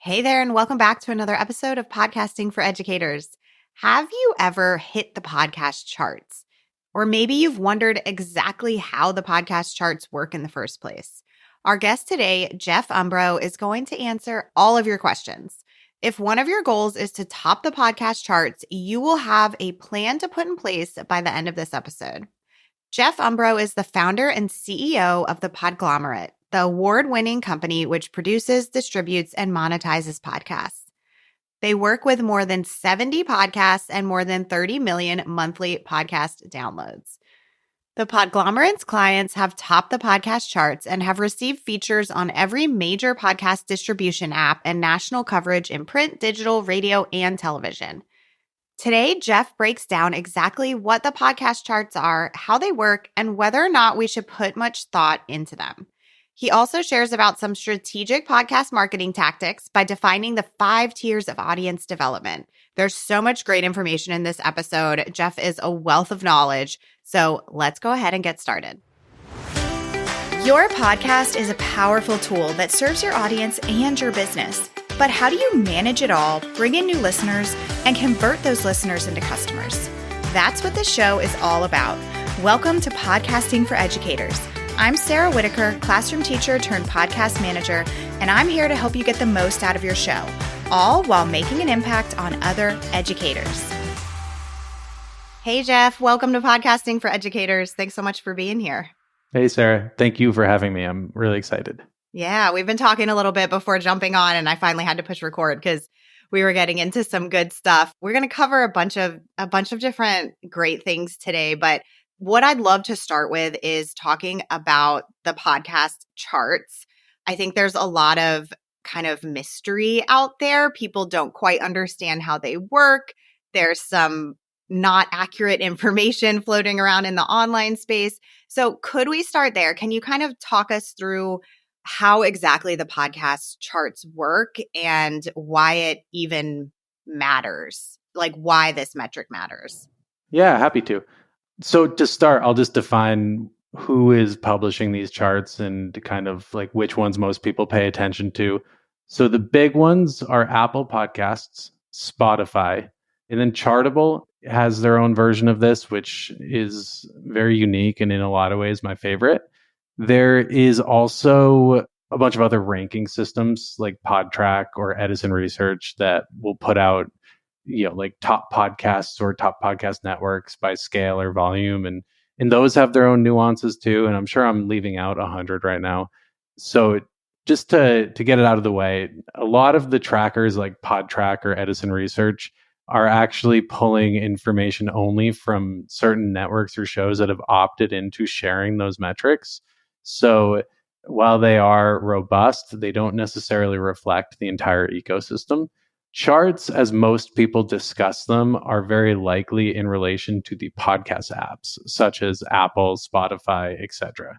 Hey there, and welcome back to another episode of Podcasting for Educators. Have you ever hit the podcast charts? Or maybe you've wondered exactly how the podcast charts work in the first place. Our guest today, Jeff Umbro, is going to answer all of your questions. If one of your goals is to top the podcast charts, you will have a plan to put in place by the end of this episode. Jeff Umbro is the founder and CEO of The Podglomerate, the award-winning company which produces, distributes, and monetizes podcasts. They work with more than 70 podcasts and more than 30 million monthly podcast downloads. The Podglomerate's clients have topped the podcast charts and have received features on every major podcast distribution app and national coverage in print, digital, radio, and television. Today, Jeff breaks down exactly what the podcast charts are, how they work, and whether or not we should put much thought into them. He also shares about some strategic podcast marketing tactics by defining the 5 tiers of audience development. There's so much great information in this episode. Jeff is a wealth of knowledge. So let's go ahead and get started. Your podcast is a powerful tool that serves your audience and your business. But how do you manage it all, bring in new listeners, and convert those listeners into customers? That's what this show is all about. Welcome to Podcasting for Educators. I'm Sarah Whitaker, classroom teacher turned podcast manager, and I'm here to help you get the most out of your show, all while making an impact on other educators. Hey, Jeff. Welcome to Podcasting for Educators. Thanks so much for being here. Hey, Sarah. Thank you for having me. I'm really excited. Yeah, we've been talking a little bit before jumping on, and I finally had to push record because we were getting into some good stuff. We're going to cover a bunch of different great things today, but what I'd love to start with is talking about the podcast charts. I think there's a lot of kind of mystery out there. People don't quite understand how they work. There's some not accurate information floating around in the online space. So could we start there? Can you kind of talk us through how exactly the podcast charts work and why it even matters, like why this metric matters? Yeah, happy to. So to start, I'll just define who is publishing these charts and kind of like which ones most people pay attention to. So the big ones are Apple Podcasts, Spotify, and then Chartable has their own version of this, which is very unique and in a lot of ways my favorite. There is also a bunch of other ranking systems like PodTrack or Edison Research that will put out, like top podcasts or top podcast networks by scale or volume. And those have their own nuances too. And I'm sure I'm leaving out 100 right now. So just to get it out of the way, a lot of the trackers like PodTrack or Edison Research are actually pulling information only from certain networks or shows that have opted into sharing those metrics. So while they are robust, they don't necessarily reflect the entire ecosystem. Charts, as most people discuss them, are very likely in relation to the podcast apps, such as Apple, Spotify, etc.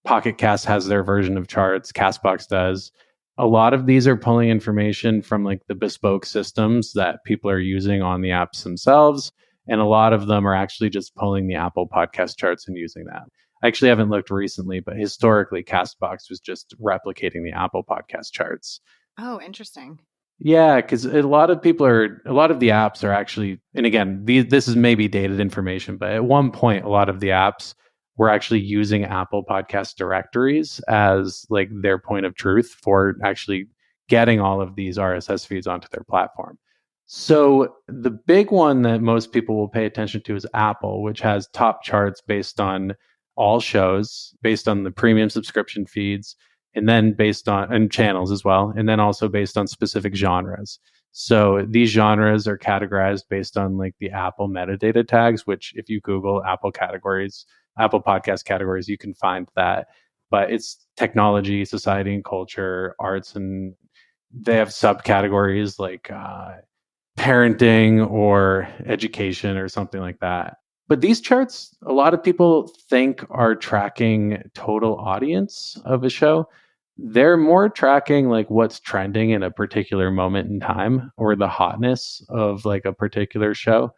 Pocket Cast has their version of charts. Castbox does. A lot of these are pulling information from like the bespoke systems that people are using on the apps themselves. And a lot of them are actually just pulling the Apple podcast charts and using that. I actually haven't looked recently, but historically, Castbox was just replicating the Apple podcast charts. Oh, interesting. Yeah, because a lot of the apps are actually, and again, this is maybe dated information, but at one point, a lot of the apps were actually using Apple podcast directories as like their point of truth for actually getting all of these RSS feeds onto their platform. So the big one that most people will pay attention to is Apple, which has top charts based on all shows, based on the premium subscription feeds, and then based on and channels as well, and then also based on specific genres. So these genres are categorized based on like the Apple metadata tags, which if you Google Apple podcast categories, you can find that. But it's technology, society and culture, arts, and they have subcategories like parenting or education or something like that. But these charts, a lot of people think are tracking total audience of a show. They're more tracking like what's trending in a particular moment in time or the hotness of like a particular show.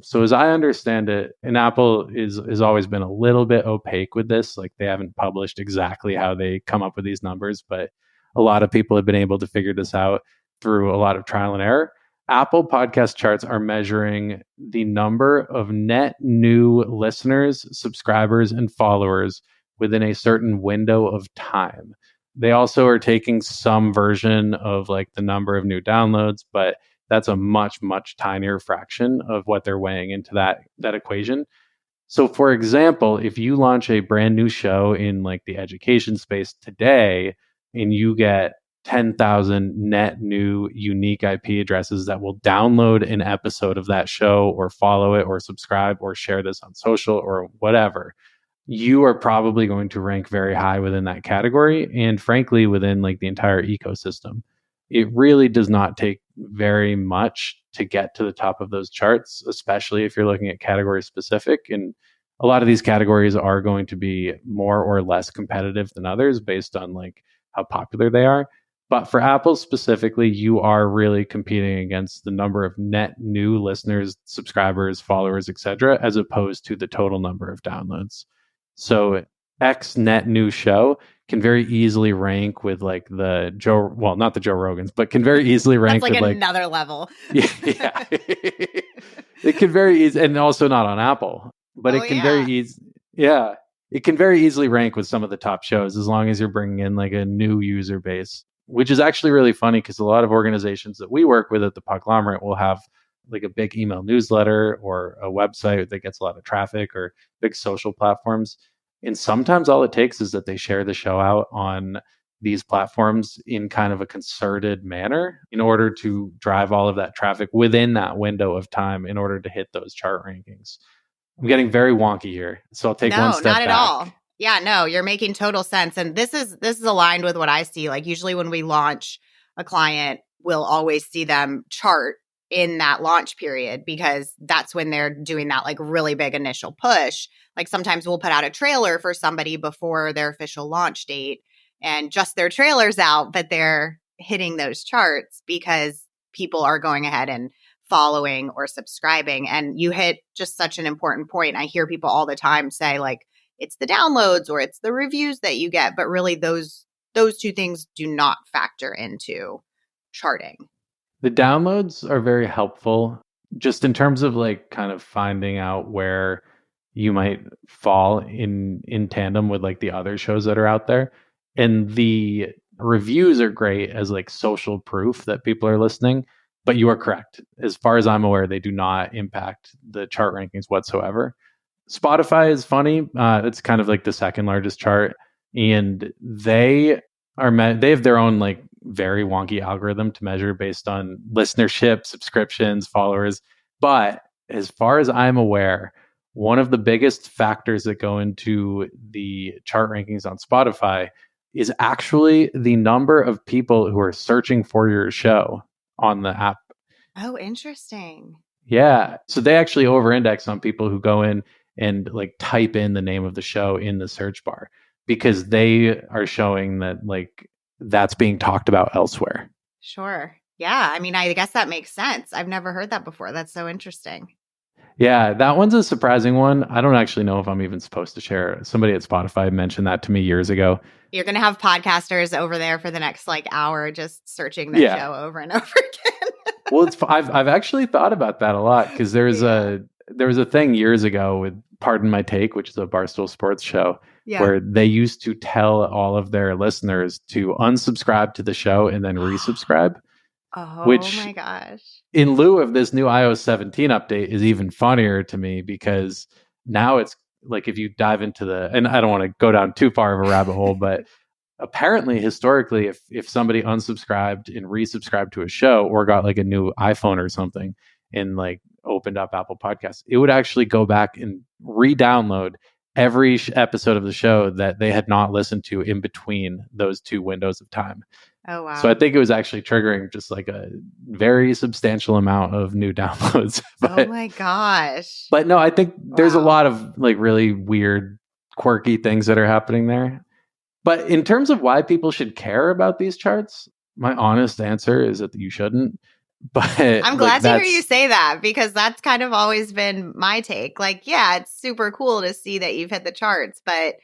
So as I understand it, and Apple is always been a little bit opaque with this, like they haven't published exactly how they come up with these numbers, but a lot of people have been able to figure this out. through a lot of trial and error. Apple Podcast charts are measuring the number of net new listeners, subscribers, and followers within a certain window of time. They also are taking some version of like the number of new downloads, but that's a much, much tinier fraction of what they're weighing into that equation. So, for example, if you launch a brand new show in like the education space today and you get 10,000 net new unique IP addresses that will download an episode of that show or follow it or subscribe or share this on social or whatever, you are probably going to rank very high within that category and frankly within like the entire ecosystem. It really does not take very much to get to the top of those charts, especially if you're looking at category specific. And a lot of these categories are going to be more or less competitive than others based on like how popular they are. But for Apple specifically, you are really competing against the number of net new listeners, subscribers, followers, etc., as opposed to the total number of downloads. So X net new show can very easily rank with like the Joe, well, not the Joe Rogans, but can very easily rank That's like with like another level. yeah. It can very easy, and also not on Apple, but it can very easy. Yeah, it can very easily rank with some of the top shows as long as you're bringing in like a new user base, which is actually really funny because a lot of organizations that we work with at the Podglomerate will have like a big email newsletter or a website that gets a lot of traffic or big social platforms. And sometimes all it takes is that they share the show out on these platforms in kind of a concerted manner in order to drive all of that traffic within that window of time in order to hit those chart rankings. I'm getting very wonky here, so I'll take one No, step not at back. all. Yeah, no, you're making total sense. And this is aligned with what I see. Like usually when we launch a client, we'll always see them chart in that launch period because that's when they're doing that like really big initial push. Like sometimes we'll put out a trailer for somebody before their official launch date and just their trailers out, but they're hitting those charts because people are going ahead and following or subscribing. And you hit just such an important point. I hear people all the time say like it's the downloads or it's the reviews that you get, but really those two things do not factor into charting. The downloads are very helpful just in terms of like kind of finding out where you might fall in tandem with like the other shows that are out there. And the reviews are great as like social proof that people are listening, but you are correct. As far as I'm aware, they do not impact the chart rankings whatsoever. Spotify is funny. It's kind of like the second largest chart, and they have their own like very wonky algorithm to measure based on listenership, subscriptions, followers. But as far as I'm aware, one of the biggest factors that go into the chart rankings on Spotify is actually the number of people who are searching for your show on the app. Oh, interesting. Yeah. So they actually over index on people who go in and like type in the name of the show in the search bar because they are showing that like that's being talked about elsewhere. Sure. Yeah. I mean, I guess that makes sense. I've never heard that before. That's so interesting. Yeah, that one's a surprising one. I don't actually know if I'm even supposed to share. Somebody at Spotify mentioned that to me years ago. You're going to have podcasters over there for the next like hour just searching the show over and over again. Well, I've actually thought about that a lot because there was a thing years ago with Pardon My Take, which is a Barstool Sports show, where they used to tell all of their listeners to unsubscribe to the show and then resubscribe. Oh which, my gosh. In lieu of this new iOS 17 update, is even funnier to me because now it's like if you dive into and I don't want to go down too far of a rabbit hole, but apparently historically if somebody unsubscribed and resubscribed to a show or got like a new iPhone or something and like opened up Apple Podcasts, it would actually go back and re-download every episode of the show that they had not listened to in between those two windows of time. Oh wow. So I think it was actually triggering just like a very substantial amount of new downloads. Oh my gosh. But no, I think there's a lot of like really weird, quirky things that are happening there. But in terms of why people should care about these charts, my honest answer is that you shouldn't. But I'm glad to hear you say that because that's kind of always been my take. Like, yeah, it's super cool to see that you've hit the charts, but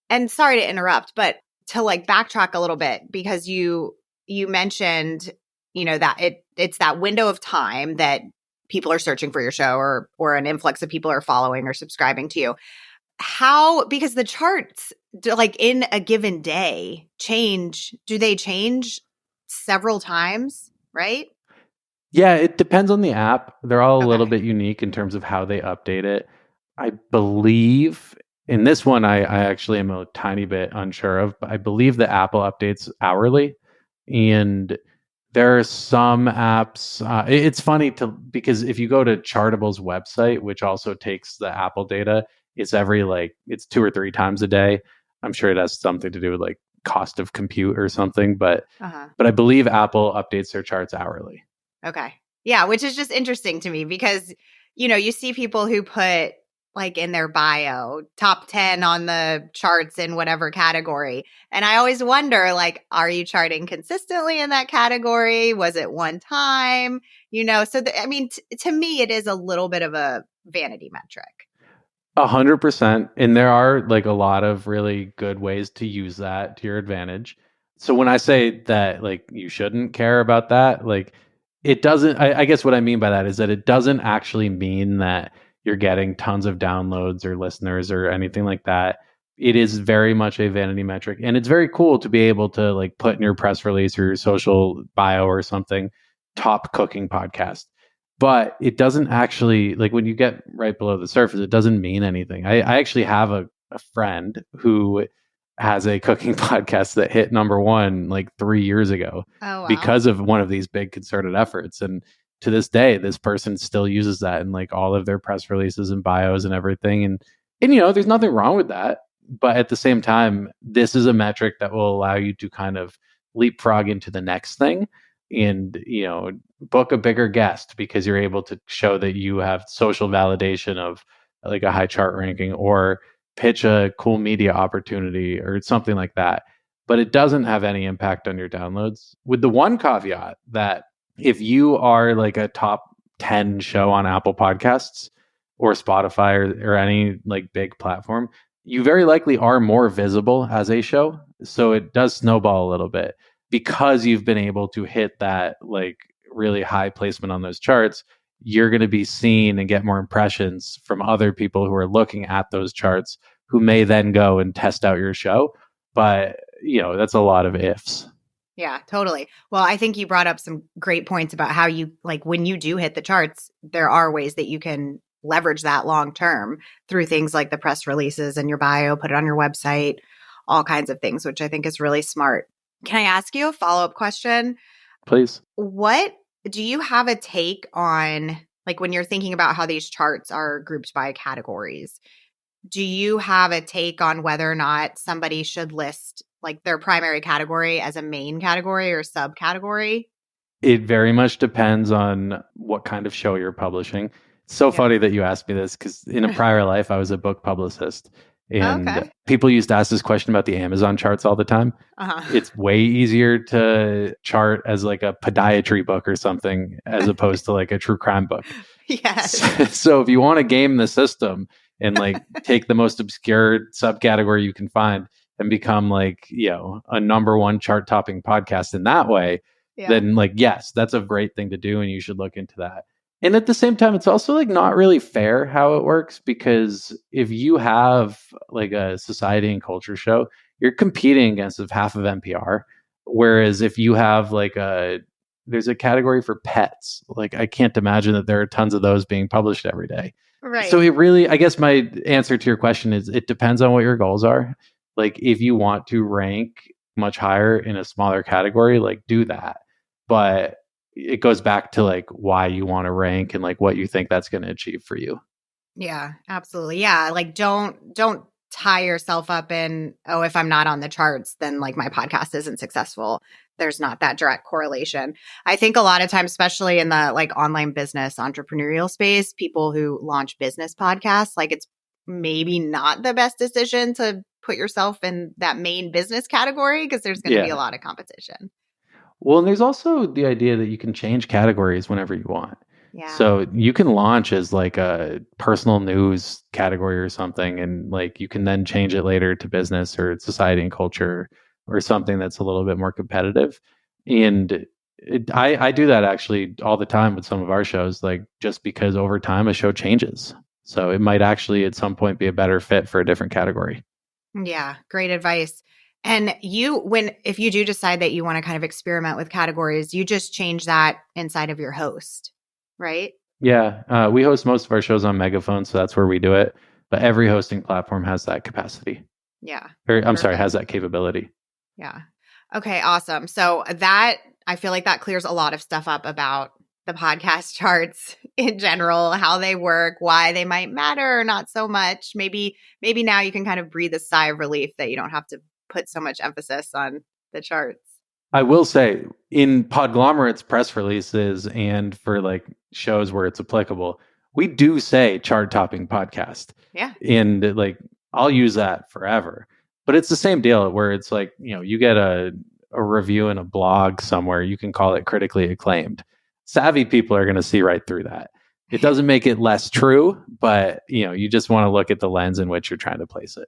and sorry to interrupt, but to like backtrack a little bit because you you mentioned, that it's that window of time that people are searching for your show or an influx of people are following or subscribing to you. How, because the charts like in a given day do they change several times, right? Yeah, it depends on the app. They're all a little Okay. bit unique in terms of how they update it. I believe in this one, I actually am a tiny bit unsure of, but I believe the Apple updates hourly. And there are some apps. It's funny because if you go to Chartable's website, which also takes the Apple data, it's 2 or 3 times a day. I'm sure it has something to do with like cost of compute or something, but Uh-huh. but I believe Apple updates their charts hourly. Okay. Yeah, which is just interesting to me because, you see people who put like in their bio top 10 on the charts in whatever category. And I always wonder, like, are you charting consistently in that category? Was it one time? So I mean, to me, it is a little bit of a vanity metric. 100%. And there are like a lot of really good ways to use that to your advantage. So when I say that like you shouldn't care about that, like it doesn't, I guess what I mean by that is that it doesn't actually mean that you're getting tons of downloads or listeners or anything like that. It is very much a vanity metric. And it's very cool to be able to like put in your press release or your social bio or something, top cooking podcast, but it doesn't actually, like when you get right below the surface, it doesn't mean anything. I actually have a friend who has a cooking podcast that hit number one like 3 years ago Oh, wow. because of one of these big concerted efforts. And to this day, this person still uses that in like all of their press releases and bios and everything. And there's nothing wrong with that. But at the same time, this is a metric that will allow you to kind of leapfrog into the next thing and book a bigger guest because you're able to show that you have social validation of like a high chart ranking, or pitch a cool media opportunity or something like that. But it doesn't have any impact on your downloads, with the one caveat that if you are like a top 10 show on Apple Podcasts or Spotify or any like big platform, you very likely are more visible as a show. So it does snowball a little bit because you've been able to hit that like really high placement on those charts. You're going to be seen and get more impressions from other people who are looking at those charts, who may then go and test out your show. But that's a lot of ifs. Yeah, totally. Well, I think you brought up some great points about how you, like, when you do hit the charts, there are ways that you can leverage that long term through things like the press releases and your bio, put it on your website, all kinds of things, which I think is really smart. Can I ask you a follow-up question? Please. What do you have a take on, like, when you're thinking about how these charts are grouped by categories? Do you have a take on whether or not somebody should list like their primary category as a main category or subcategory? It very much depends on what kind of show you're publishing. It's so Yeah. funny that you asked me this because in a prior life, I was a book publicist, and Okay. people used to ask this question about the Amazon charts all the time. Uh-huh. It's way easier to chart as like a podiatry book or something as opposed to like a true crime book. So, Yes. so if you want to game the system and like take the most obscure subcategory you can find and become like, a number one chart topping podcast in that way, Yeah. then like, yes, that's a great thing to do. And you should look into that. And at the same time, it's also like not really fair how it works, because if you have like a society and culture show, you're competing against half of NPR. Whereas if you have like there's a category for pets. Like I can't imagine that there are tons of those being published every day. So Right. it really, I guess my answer to your question is it depends on what your goals are. Like if you want to rank much higher in a smaller category, like do that. But it goes back to like why you want to rank and like what you think that's going to achieve for you. Yeah, absolutely. Yeah, like don't tie yourself up in, oh, if I'm not on the charts, then like my podcast isn't successful. There's not that direct correlation. I think a lot of times, especially in the like online business entrepreneurial space, people who launch business podcasts, like it's maybe not the best decision to put yourself in that main business category because there's going to be a Yeah. lot of competition. Well, and there's also the idea that you can change categories whenever you want. Yeah. So you can launch as like a personal news category or something, and like you can then change it later to business or society and culture or something that's a little bit more competitive. And I do that actually all the time with some of our shows, like just because over time a show changes. So it might actually at some point be a better fit for a different category. Yeah, great advice. And if you do decide that you want to kind of experiment with categories, you just change that inside of your host, right? Yeah, we host most of our shows on Megaphone, so that's where we do it. But every hosting platform has that capacity. Yeah, Or I'm sorry, perfect. has that capability. Yeah. Okay, awesome. So that I feel like that clears a lot of stuff up about the podcast charts in general, how they work, why they might matter or not so much. Maybe now you can kind of breathe a sigh of relief that you don't have to put so much emphasis on the charts. I will say in Podglomerate's press releases and for like shows where it's applicable, we do say chart topping podcast. Yeah. And like I'll use that forever. But it's the same deal where it's like, you get a review in a blog somewhere, you can call it critically acclaimed. Savvy people are going to see right through that. It doesn't make it less true, but you just want to look at the lens in which you're trying to place it.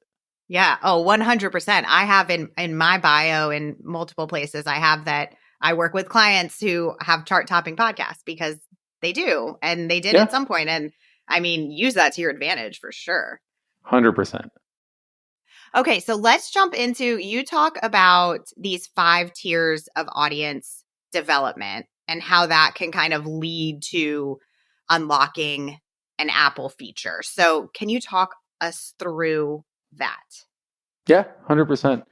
Yeah. Oh, 100%. I have in my bio in multiple places, I have that I work with clients who have chart topping podcasts because they do. And they did Yeah, at some point. And I mean, use that to your advantage for sure. 100%. Okay. So let's jump into you talk about these 5 tiers of audience development and how that can kind of lead to unlocking an Apple feature. So can you talk us through that? Yeah, 100%.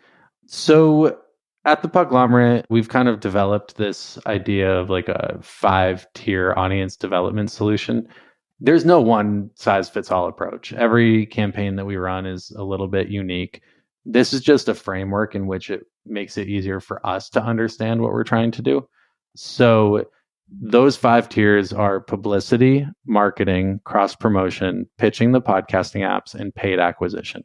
So at the Podglomerate, we've kind of developed this idea of like a 5-tier audience development solution. There's no one size fits all approach. Every campaign that we run is a little bit unique. This is just a framework in which it makes it easier for us to understand what we're trying to do. So those 5 tiers are publicity, marketing, cross promotion, pitching the podcasting apps, and paid acquisition.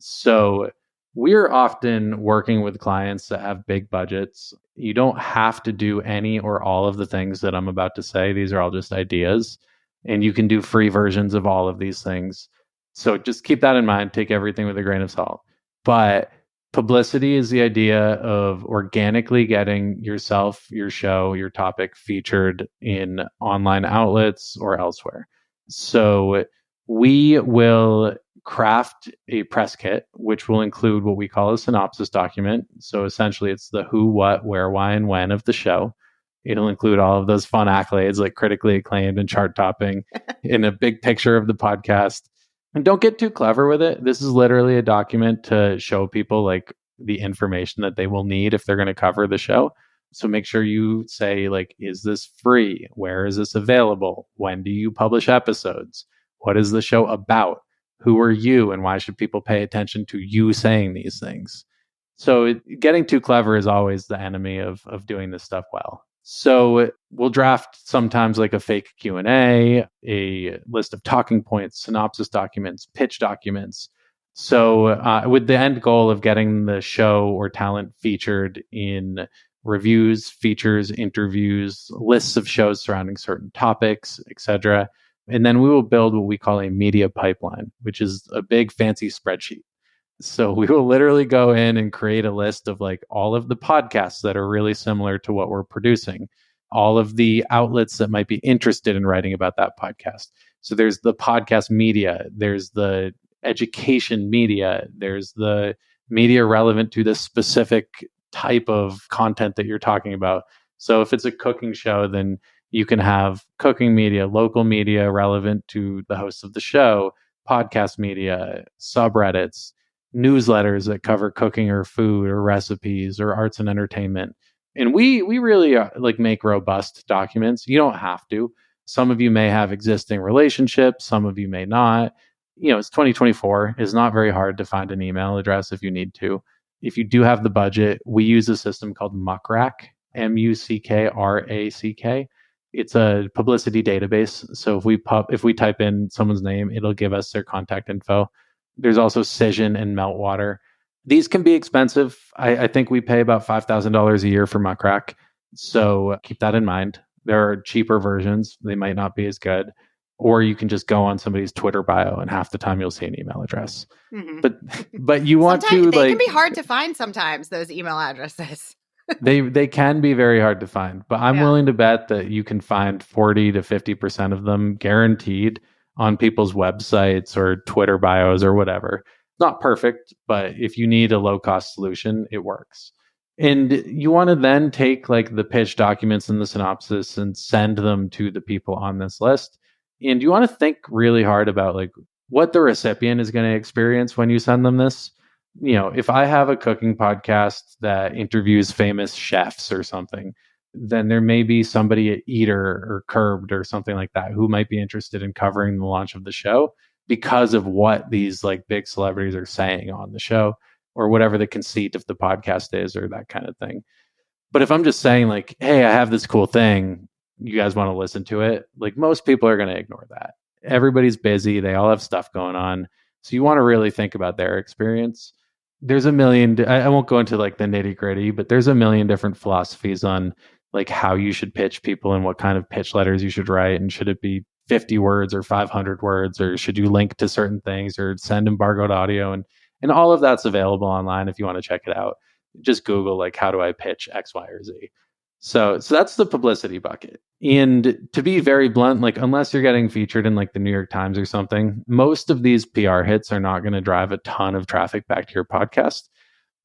So we're often working with clients that have big budgets. You don't have to do any or all of the things that I'm about to say. These are all just ideas, and you can do free versions of all of these things. So just keep that in mind. Take everything with a grain of salt. But publicity is the idea of organically getting yourself, your show, your topic featured in online outlets or elsewhere. So we will craft a press kit, which will include what we call a synopsis document. So essentially, it's the who, what, where, why, and when of the show. It'll include all of those fun accolades like critically acclaimed and chart topping in a big picture of the podcast. And don't get too clever with it. This is literally a document to show people like the information that they will need if they're going to cover the show. So make sure you say like, is this free? Where is this available? When do you publish episodes? What is the show about? Who are you and why should people pay attention to you saying these things? So getting too clever is always the enemy of doing this stuff well. So we'll draft sometimes like a fake Q&A, a list of talking points, synopsis documents, pitch documents. So with the end goal of getting the show or talent featured in reviews, features, interviews, lists of shows surrounding certain topics, etc. And then we will build what we call a media pipeline, which is a big fancy spreadsheet. So we will literally go in and create a list of like all of the podcasts that are really similar to what we're producing, all of the outlets that might be interested in writing about that podcast. So there's the podcast media, there's the education media, there's the media relevant to the specific type of content that you're talking about. So if it's a cooking show, then you can have cooking media, local media relevant to the host of the show, podcast media, subreddits, newsletters that cover cooking or food or recipes or arts and entertainment. And we really like make robust documents. You don't have to. Some of you may have existing relationships, some of you may not. It's 2024. It's not very hard to find an email address if you need to. If you do have the budget, we use a system called Muckrack, Muckrack. It's a publicity database. So if we type in someone's name, it'll give us their contact info. There's also Cision and Meltwater. These can be expensive. I think we pay about $5,000 a year for Muckrack. So keep that in mind. There are cheaper versions. They might not be as good. Or you can just go on somebody's Twitter bio and half the time you'll see an email address. Mm-hmm. But you want sometimes to they like... can be hard to find sometimes, those email addresses. They can be very hard to find, but I'm Yeah. willing to bet that you can find 40 to 50% of them guaranteed on people's websites or Twitter bios or whatever. Not perfect, but if you need a low cost solution, it works. And you want to then take like the pitch documents and the synopsis and send them to the people on this list. And you want to think really hard about like what the recipient is going to experience when you send them this. If I have a cooking podcast that interviews famous chefs or something, then there may be somebody at Eater or Curbed or something like that who might be interested in covering the launch of the show because of what these like big celebrities are saying on the show or whatever the conceit of the podcast is or that kind of thing. But if I'm just saying like, hey, I have this cool thing, you guys want to listen to it? Like most people are going to ignore that. Everybody's busy. They all have stuff going on. So you want to really think about their experience. There's a million, I won't go into like the nitty gritty, but there's a million different philosophies on like how you should pitch people and what kind of pitch letters you should write. And should it be 50 words or 500 words, or should you link to certain things or send embargoed audio? And all of that's available online if you want to check it out. Just Google like how do I pitch X, Y, or Z. So that's the publicity bucket. And to be very blunt, like unless you're getting featured in like the New York Times or something, most of these PR hits are not going to drive a ton of traffic back to your podcast.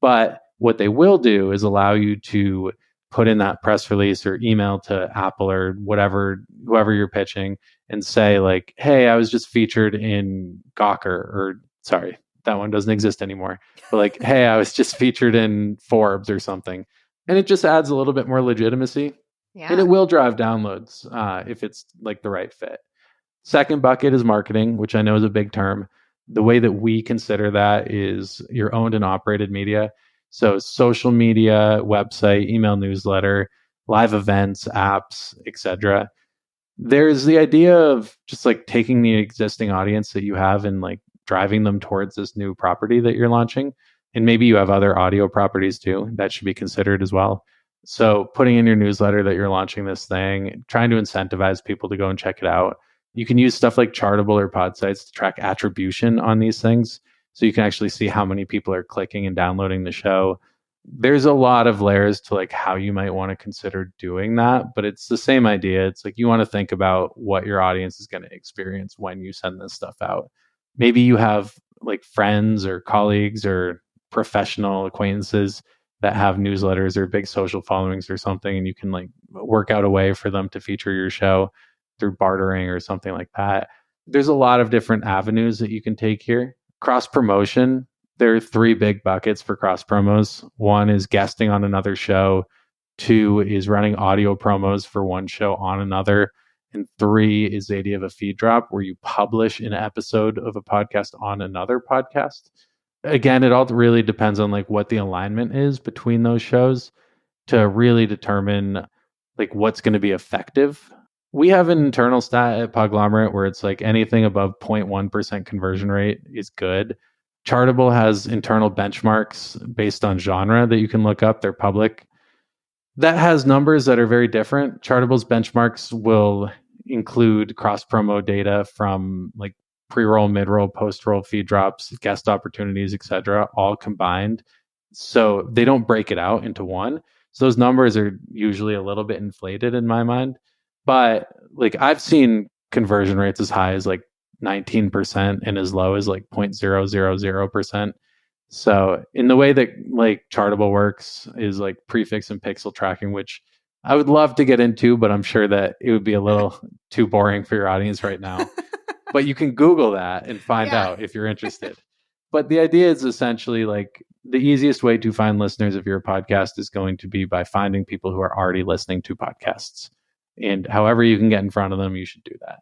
But what they will do is allow you to put in that press release or email to Apple or whatever, whoever you're pitching, and say like, hey, I was just featured in Gawker, or sorry, that one doesn't exist anymore. But like, hey, I was just featured in Forbes or something. And it just adds a little bit more legitimacy. And it Yeah. will drive downloads if it's like the right fit. Second bucket is marketing, which I know is a big term. The way that we consider that is your owned and operated media. So social media, website, email newsletter, live events, apps, etc. There's the idea of just like taking the existing audience that you have and like driving them towards this new property that you're launching. And maybe you have other audio properties too that should be considered as well. So putting in your newsletter that you're launching this thing, trying to incentivize people to go and check it out. You can use stuff like Chartable or Podsites to track attribution on these things. So you can actually see how many people are clicking and downloading the show. There's a lot of layers to like how you might want to consider doing that, but it's the same idea. It's like you want to think about what your audience is going to experience when you send this stuff out. Maybe you have like friends or colleagues or professional acquaintances that have newsletters or big social followings or something, and you can like work out a way for them to feature your show through bartering or something like that. There's a lot of different avenues that you can take here. Cross promotion, there are three big buckets for cross promos. One is guesting on another show. Two is running audio promos for one show on another. And three is the idea of a feed drop where you publish an episode of a podcast on another podcast. Again, it all really depends on like what the alignment is between those shows to really determine like what's going to be effective. We have an internal stat at Podglomerate where it's like anything above 0.1% conversion rate is good. Chartable has internal benchmarks based on genre that you can look up. They're public. That has numbers that are very different. Chartable's benchmarks will include cross promo data from like pre-roll, mid-roll, post-roll, feed drops, guest opportunities, etc., all combined. So they don't break it out into one. So those numbers are usually a little bit inflated in my mind. But like I've seen conversion rates as high as like 19% and as low as like 0.000%. So in the way that like Chartable works is like prefix and pixel tracking, which I would love to get into, but I'm sure that it would be a little too boring for your audience right now. But you can Google that and find Yeah. out if you're interested. But the idea is essentially like the easiest way to find listeners of your podcast is going to be by finding people who are already listening to podcasts. And however you can get in front of them, you should do that.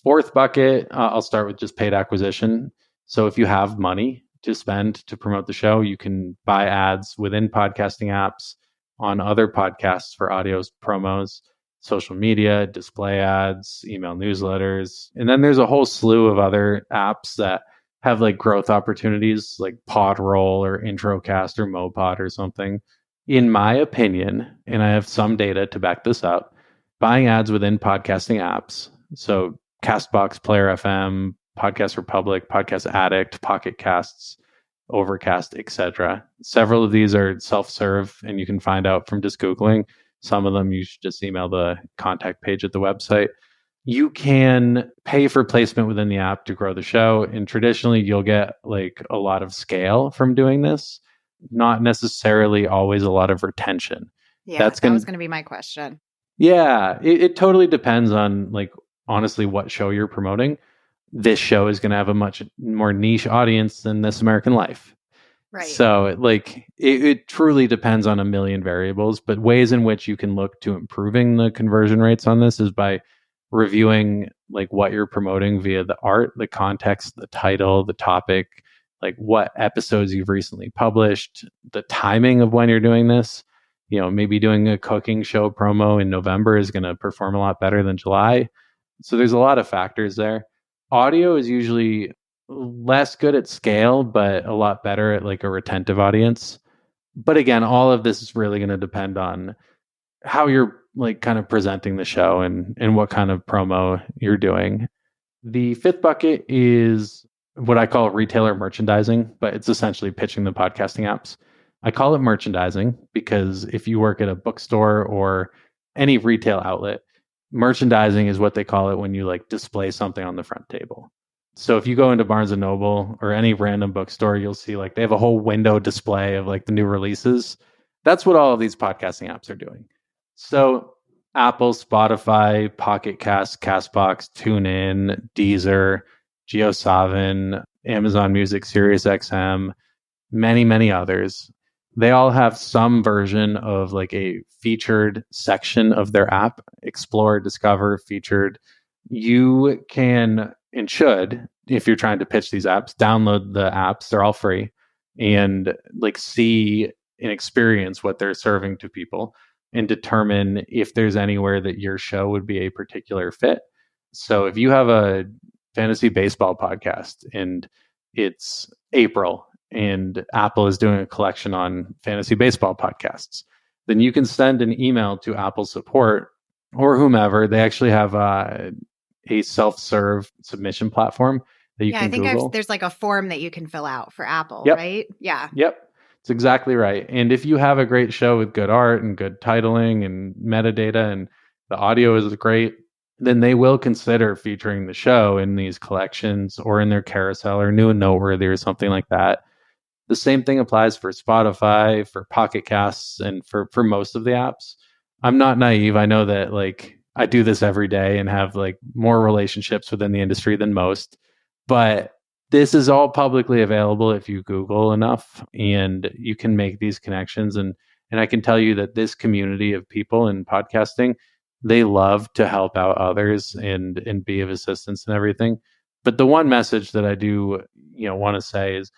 Fourth bucket, I'll start with just paid acquisition. So if you have money to spend to promote the show, you can buy ads within podcasting apps, on other podcasts for audio promos, social media, display ads, email newsletters. And then there's a whole slew of other apps that have like growth opportunities like Podroll or Introcast or Mopod or something. In my opinion, and I have some data to back this up, buying ads within podcasting apps, so Castbox, Player FM, Podcast Republic, Podcast Addict, Pocket Casts, Overcast, etc. Several of these are self-serve, and you can find out from just Googling. Some of them you should just email the contact page at the website. You can pay for placement within the app to grow the show. And traditionally, you'll get like a lot of scale from doing this, not necessarily always a lot of retention. Yeah, That's that going was to, going to be my question. yeah, it totally depends on like honestly what show you're promoting. This show is going to have a much more niche audience than This American Life. Right. So it truly depends on a million variables, but ways in which you can look to improving the conversion rates on this is by reviewing like what you're promoting via the art, the context, the title, the topic, like what episodes you've recently published, the timing of when you're doing this. Maybe doing a cooking show promo in November is going to perform a lot better than July. So there's a lot of factors there. Audio is usually less good at scale, but a lot better at like a retentive audience. But again, all of this is really going to depend on how you're like kind of presenting the show and what kind of promo you're doing. The fifth bucket is what I call retailer merchandising, but it's essentially pitching the podcasting apps. I call it merchandising because if you work at a bookstore or any retail outlet, merchandising is what they call it when you like display something on the front table. So if you go into Barnes and Noble or any random bookstore, you'll see like they have a whole window display of like the new releases. That's what all of these podcasting apps are doing. So Apple, Spotify, Pocket Cast, Castbox, TuneIn, Deezer, JioSaavn, Amazon Music, SiriusXM, many, many others. They all have some version of like a featured section of their app, explore, discover, featured. You can and should, if you're trying to pitch these apps, download the apps. They're all free and like see and experience what they're serving to people and determine if there's anywhere that your show would be a particular fit. So if you have a fantasy baseball podcast and it's April and Apple is doing a collection on fantasy baseball podcasts, then you can send an email to Apple support or whomever. They actually have a self-serve submission platform that you Yeah, I can think Google. there's like a form that you can fill out for Apple, Yep. right? Yeah. Yep. It's exactly right. And if you have a great show with good art and good titling and metadata and the audio is great, then they will consider featuring the show in these collections or in their carousel or new and noteworthy or something like that. The same thing applies for Spotify, for Pocket Casts, and for most of the apps. I'm not naive. I know that like I do this every day and have like more relationships within the industry than most, but this is all publicly available if you Google enough and you can make these connections. And I can tell you that this community of people in podcasting, they love to help out others and be of assistance and everything. But the one message that I do, want to say is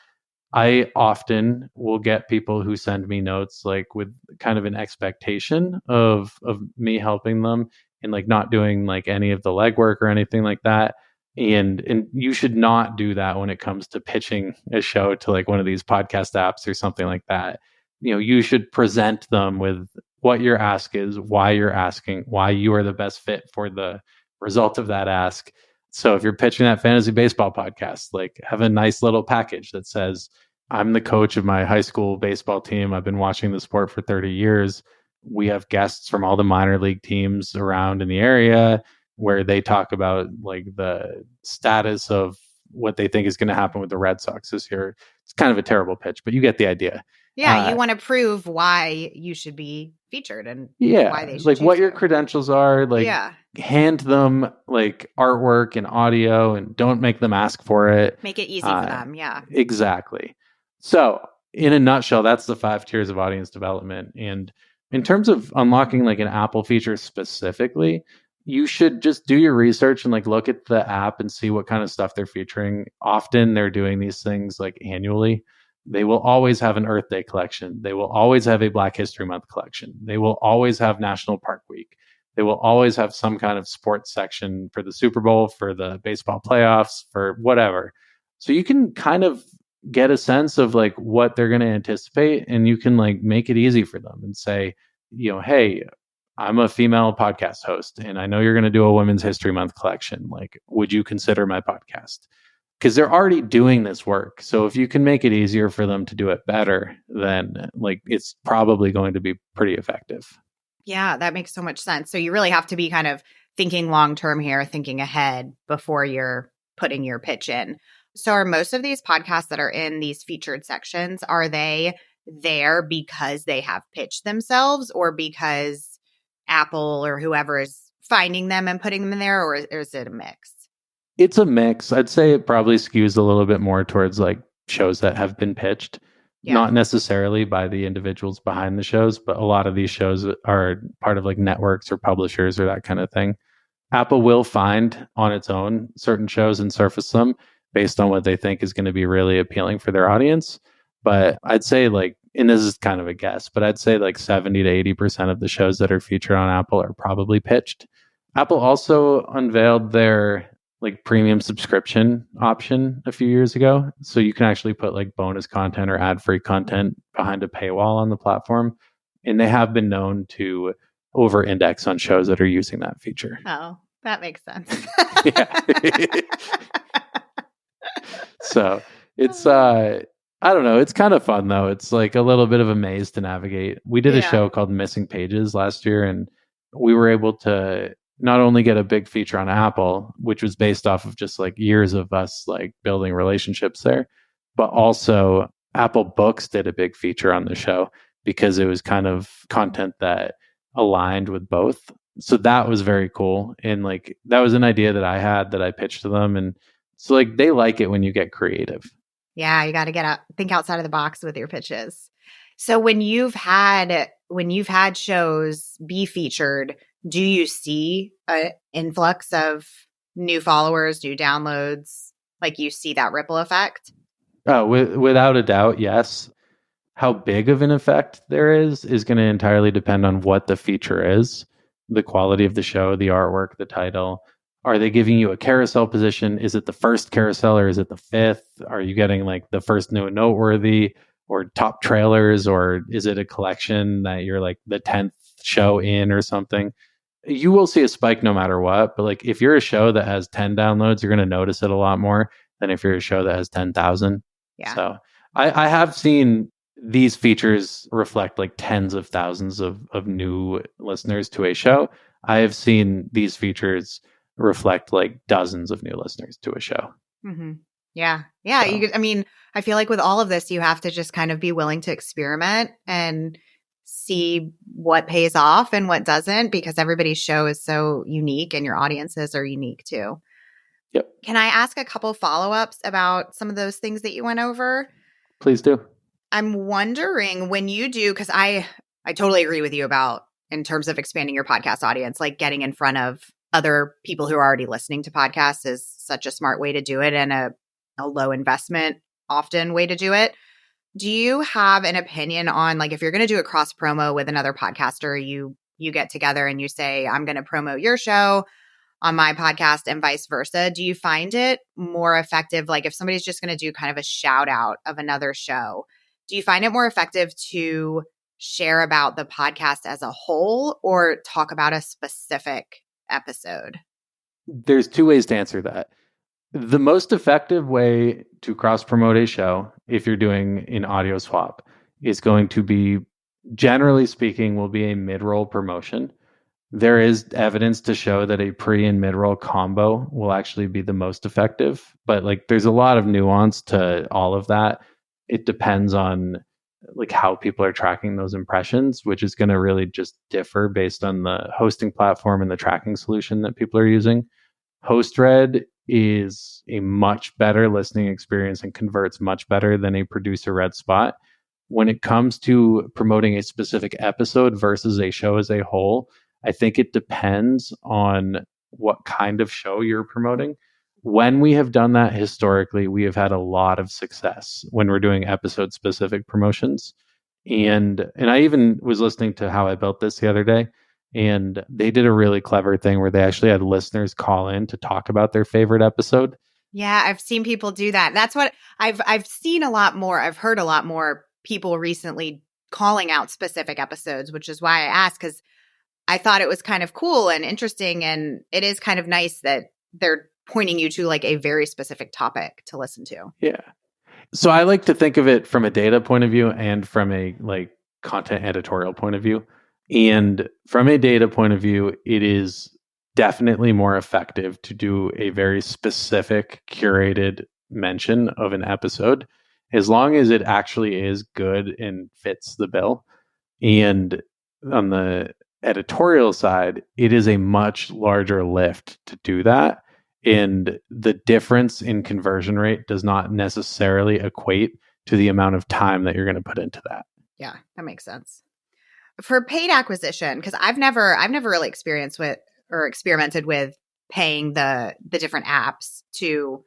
I often will get people who send me notes like with kind of an expectation of me helping them and like not doing like any of the legwork or anything like that. And you should not do that when it comes to pitching a show to like one of these podcast apps or something like that. You should present them with what your ask is, why you're asking, why you are the best fit for the result of that ask. So if you're pitching that fantasy baseball podcast, like have a nice little package that says, I'm the coach of my high school baseball team. I've been watching the sport for 30 years. We have guests from all the minor league teams around in the area where they talk about like the status of what they think is going to happen with the Red Sox this year. It's kind of a terrible pitch, but you get the idea. Yeah, you want to prove why you should be featured and why they should like choose what your you. credentials are, like Yeah. hand them like artwork and audio and don't make them ask for it. Make it easy for them. Yeah. Exactly. So, in a nutshell, that's the 5 tiers of audience development. And in terms of unlocking like an Apple feature specifically, you should just do your research and like look at the app and see what kind of stuff they're featuring. Often they're doing these things like annually. They will always have an Earth Day collection. They will always have a Black History Month collection. They will always have National Park Week. They will always have some kind of sports section for the Super Bowl, for the baseball playoffs, for whatever. So you can kind of get a sense of like what they're going to anticipate and you can like make it easy for them and say, hey, I'm a female podcast host and I know you're going to do a Women's History Month collection. Like, would you consider my podcast? because they're already doing this work. So if you can make it easier for them to do it better, then like it's probably going to be pretty effective. Yeah, that makes so much sense. So you really have to be kind of thinking long term here, thinking ahead before you're putting your pitch in. So are most of these podcasts that are in these featured sections, are they there because they have pitched themselves or because Apple or whoever is finding them and putting them in there, or is it a mix? It's a mix. I'd say it probably skews a little bit more towards like shows that have been pitched, Yeah. not necessarily by the individuals behind the shows, but a lot of these shows are part of like networks or publishers or that kind of thing. Apple will find on its own certain shows and surface them based on what they think is going to be really appealing for their audience. But I'd say like, and this is kind of a guess, but I'd say like 70 to 80% of the shows that are featured on Apple are probably pitched. Apple also unveiled their like premium subscription option a few years ago. So you can actually put like bonus content or ad free content behind a paywall on the platform. And they have been known to over index on shows that are using that feature. Oh, that makes sense. Yeah. So it's I don't know, it's kind of fun though. It's like a little bit of a maze to navigate. We did a Yeah. show called Missing Pages last year, and we were able to not only get a big feature on Apple, which was based off of just like years of us like building relationships there, but also Apple Books did a big feature on the show because it was kind of content that aligned with both. So that was very cool. And like that was an idea that I had that I pitched to them. And so like they like it when you get creative. Yeah, you got to get out, think outside of the box with your pitches. So when you've had shows be featured, do you see an influx of new followers, new downloads? Like you see that ripple effect? Without a doubt, yes. How big of an effect there is going to entirely depend on what the feature is, the quality of the show, the artwork, the title. Are they giving you a carousel position? Is it the first carousel or is it the fifth? Are you getting like the first new noteworthy or top trailers, or is it a collection that you're like the 10th show in or something? You will see a spike no matter what. But like if you're a show that has 10 downloads, you're going to notice it a lot more than if you're a show that has 10,000. Yeah. So I have seen these features reflect like tens of thousands of new listeners to a show. I have seen these features reflect like dozens of new listeners to a show. Mm-hmm. Yeah. Yeah. So, I mean, I feel like with all of this, you have to just kind of be willing to experiment and see what pays off and what doesn't, because everybody's show is so unique and your audiences are unique too. yep. Can I ask a couple follow-ups about some of those things that you went over? Please do. I'm wondering when you do, because I totally agree with you about in terms of expanding your podcast audience, like getting in front of other people who are already listening to podcasts is such a smart way to do it and a low investment, often way to do it. Do you have an opinion on like if you're going to do a cross promo with another podcaster, you get together and you say, I'm going to promote your show on my podcast and vice versa. Do you find it more effective? Like if somebody's just going to do kind of a shout out of another show, do you find it more effective to share about the podcast as a whole or talk about a specific episode? There's two ways to answer that. The most effective way to cross promote a show, if you're doing an audio swap, is going to be, generally speaking, will be a mid roll promotion. There is evidence to show that a pre and mid roll combo will actually be the most effective, but like there's a lot of nuance to all of that. It depends on like how people are tracking those impressions, which is going to really just differ based on the hosting platform and the tracking solution that people are using. HostRed is a much better listening experience and converts much better than a producer read spot. When it comes to promoting a specific episode versus a show as a whole, I think it depends on what kind of show you're promoting. When we have done that historically, we have had a lot of success when we're doing episode specific promotions. And I even was listening to How I Built This the other day, and they did a really clever thing where they actually had listeners call in to talk about their favorite episode. Yeah, I've seen people do that. That's what I've seen a lot more. I've heard a lot more people recently calling out specific episodes, which is why I asked, because I thought it was kind of cool and interesting. And it is kind of nice that they're pointing you to like a very specific topic to listen to. Yeah. So I like to think of it from a data point of view and from a like content editorial point of view. And from a data point of view, it is definitely more effective to do a very specific curated mention of an episode as long as it actually is good and fits the bill. And on the editorial side, it is a much larger lift to do that. And the difference in conversion rate does not necessarily equate to the amount of time that you're going to put into that. Yeah, that makes sense. For paid acquisition, because I've never really experienced with or experimented with paying the different apps to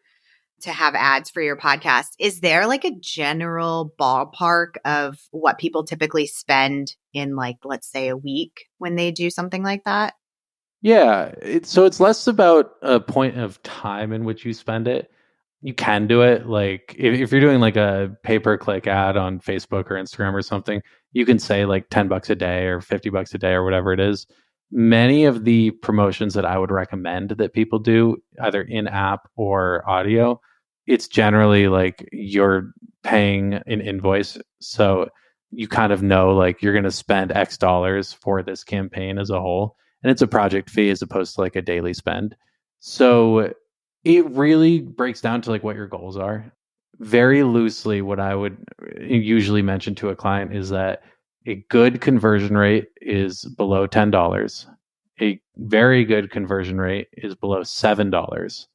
have ads for your podcast. Is there like a general ballpark of what people typically spend in like, let's say a week when they do something like that? Yeah. So it's less about a point of time in which you spend it. You can do it. Like if you're doing like a pay-per-click ad on Facebook or Instagram or something, you can say like $10 a day or $50 a day or whatever it is. Many of the promotions that I would recommend that people do, either in app or audio, it's generally like you're paying an invoice. So you kind of know like you're going to spend X dollars for this campaign as a whole. And it's a project fee as opposed to like a daily spend. So it really breaks down to like what your goals are. Very loosely, what I would usually mention to a client is that a good conversion rate is below $10. A very good conversion rate is below $7.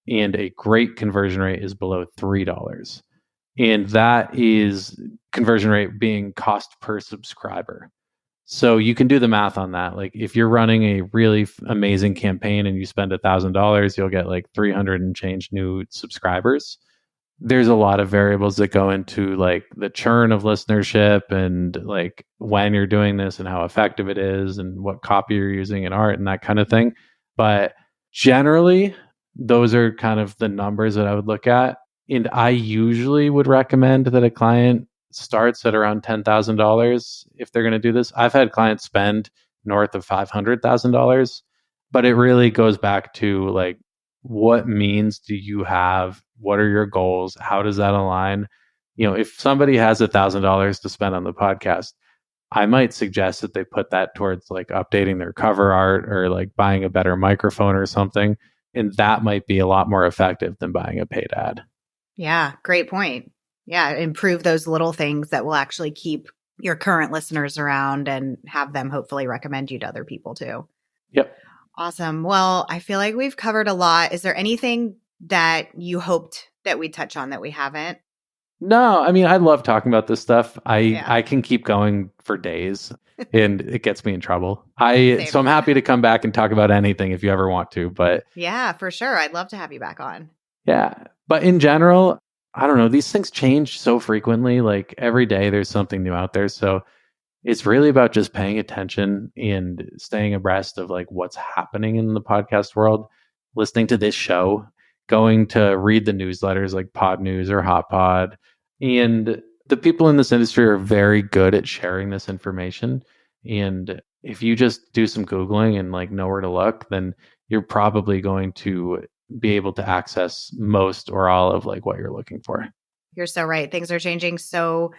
And a great conversion rate is below $3. And that is conversion rate being cost per subscriber. So you can do the math on that. Like if you're running a really amazing campaign and you spend $1,000, you'll get like 300 and change new subscribers. There's a lot of variables that go into like the churn of listenership and like when you're doing this and how effective it is and what copy you're using in art and that kind of thing. But generally, those are kind of the numbers that I would look at. And I usually would recommend that a client starts at around $10,000 if they're going to do this. I've had clients spend north of $500,000, but it really goes back to like, what means do you have? What are your goals? How does that align? You know, if somebody has $1,000 to spend on the podcast, I might suggest that they put that towards like updating their cover art or like buying a better microphone or something. And that might be a lot more effective than buying a paid ad. Yeah, great point. Yeah, improve those little things that will actually keep your current listeners around and have them hopefully recommend you to other people too. Yep. Awesome. Well, I feel like we've covered a lot. Is there anything that you hoped that we touch on that we haven't? No, I mean, I love talking about this stuff. Yeah. I can keep going for days and it gets me in trouble. So I'm happy to come back and talk about anything if you ever want to, but yeah, for sure. I'd love to have you back on. yeah. But in general, I don't know, these things change so frequently. Like every day there's something new out there. So it's really about just paying attention and staying abreast of like what's happening in the podcast world, listening to this show, going to read the newsletters like Pod News or Hot Pod. And the people in this industry are very good at sharing this information. And if you just do some Googling and like know where to look, then you're probably going to be able to access most or all of like what you're looking for. You're so right. Things are changing so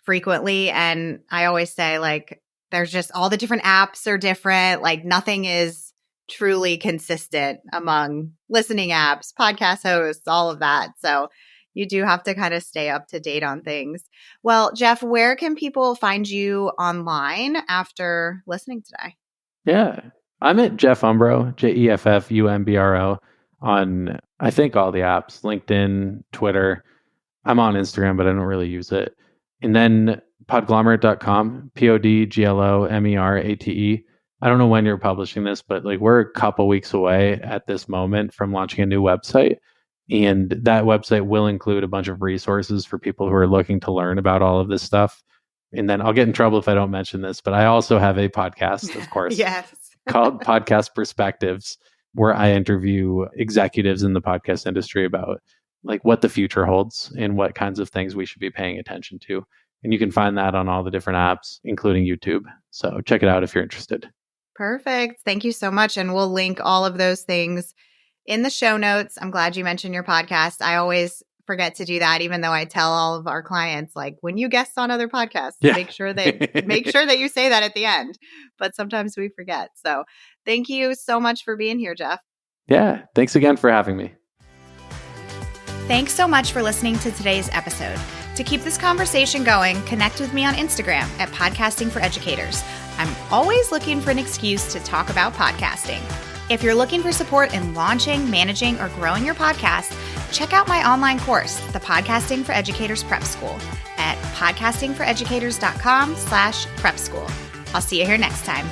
frequently. And I always say, like, there's just all the different apps are different. Like, nothing is truly consistent among listening apps, podcast hosts, all of that. So you do have to kind of stay up to date on things. Well, Jeff, where can people find you online after listening today? Yeah. I'm at Jeff Umbro, JEFFUMBRO on, I think, all the apps, LinkedIn, Twitter. I'm on Instagram, but I don't really use it. And then podglomerate.com, PODGLOMERATE. I don't know when you're publishing this, but like we're a couple weeks away at this moment from launching a new website. And that website will include a bunch of resources for people who are looking to learn about all of this stuff. And then I'll get in trouble if I don't mention this, but I also have a podcast, of course, yes. called Podcast Perspectives, where I interview executives in the podcast industry about like what the future holds and what kinds of things we should be paying attention to. And you can find that on all the different apps, including YouTube. So check it out if you're interested. Perfect. Thank you so much. And we'll link all of those things in the show notes. I'm glad you mentioned your podcast. I always forget to do that, even though I tell all of our clients, like, when you guest on other podcasts, make sure that you say that at the end. But sometimes we forget. So thank you so much for being here, Jeff. Yeah. Thanks again for having me. Thanks so much for listening to today's episode. To keep this conversation going, connect with me on Instagram at Podcasting for Educators. I'm always looking for an excuse to talk about podcasting. If you're looking for support in launching, managing, or growing your podcast, check out my online course, the Podcasting for Educators Prep School, at podcastingforeducators.com/prep school. I'll see you here next time.